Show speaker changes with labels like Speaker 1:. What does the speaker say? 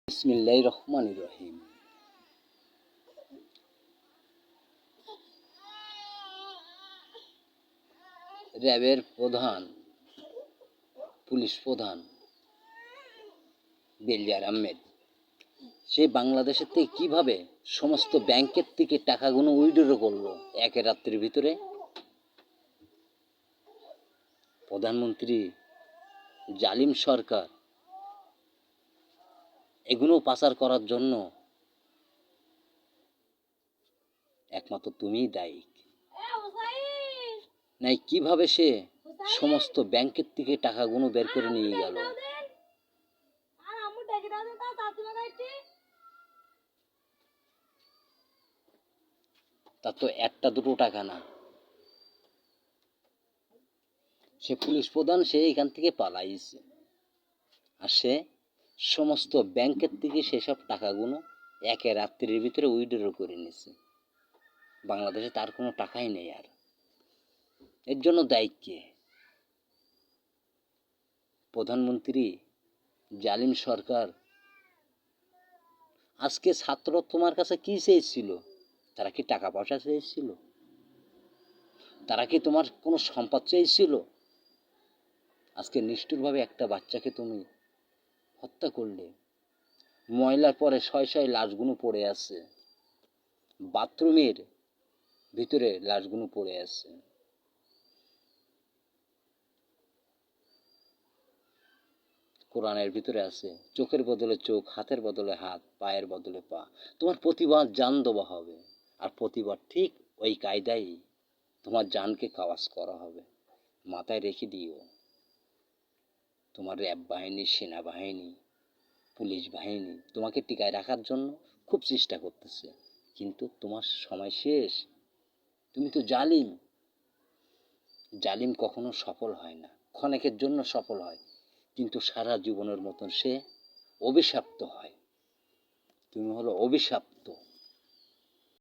Speaker 1: বিসমিল্লাহির রহমানির রহিম। র্যাবের প্রধান, পুলিশ প্রধান বেলিয়ার আহমেদ, সে বাংলাদেশের থেকে কীভাবে সমস্ত ব্যাংকের থেকে টাকাগুলো উইথড্র করলো একে রাত্রির ভিতরে। প্রধানমন্ত্রী জালিম সরকার এগুলো পাচার করার জন্য একমাত্র তুমিই দায়ী। নাই কিভাবে সে সমস্ত ব্যাংকের থেকে টাকাগুলো বের করে নিয়ে গেল। তা তো একটা দুটো টাকা না। সে পুলিশ প্রধান, সে এখান থেকে পালাইছে, আর সে সমস্ত ব্যাংকের থেকে সেসব টাকাগুলো একে রাত্রির ভিতরে উইথড্র করে নিছে। বাংলাদেশে তার কোনো টাকাই নেই। আর এর জন্য দায়ী কে? প্রধানমন্ত্রী জালিম সরকার। আজকে ছাত্র তোমার কাছে কি চেয়েছিল? তারা কি টাকা পয়সা চেয়েছিল? তারা কি তোমার কোনো সম্পদ চেয়েছিল? আজকে নিষ্ঠুরভাবে একটা বাচ্চাকে তুমি হত্যা করলে। ময়লার পরে শয় শয় লাশগুলো পড়ে আছে, বাথরুমের ভিতরে লাশগুলো পড়ে আছে। কোরআনের ভিতরে আছে, চোখের বদলে চোখ, হাতের বদলে হাত, পায়ের বদলে পা। তোমার প্রতিবার জান দেওয়া হবে, আর প্রতিবার ঠিক ওই কায়দায় তোমার জানকে কাওয়াজ করা হবে। মাথায় রেখে দিও, তোমার র্যাব বাহিনী, সেনাবাহিনী, পুলিশ বাহিনী তোমাকে টিকায় রাখার জন্য খুব চেষ্টা করতেছে, কিন্তু তোমার সময় শেষ। তুমি তো জালিম। জালিম কখনো সফল হয় না, ক্ষণেকের জন্য সফল হয়, কিন্তু সারা জীবনের মতন সে অভিশপ্ত হয়। তুমি হলো অভিশপ্ত।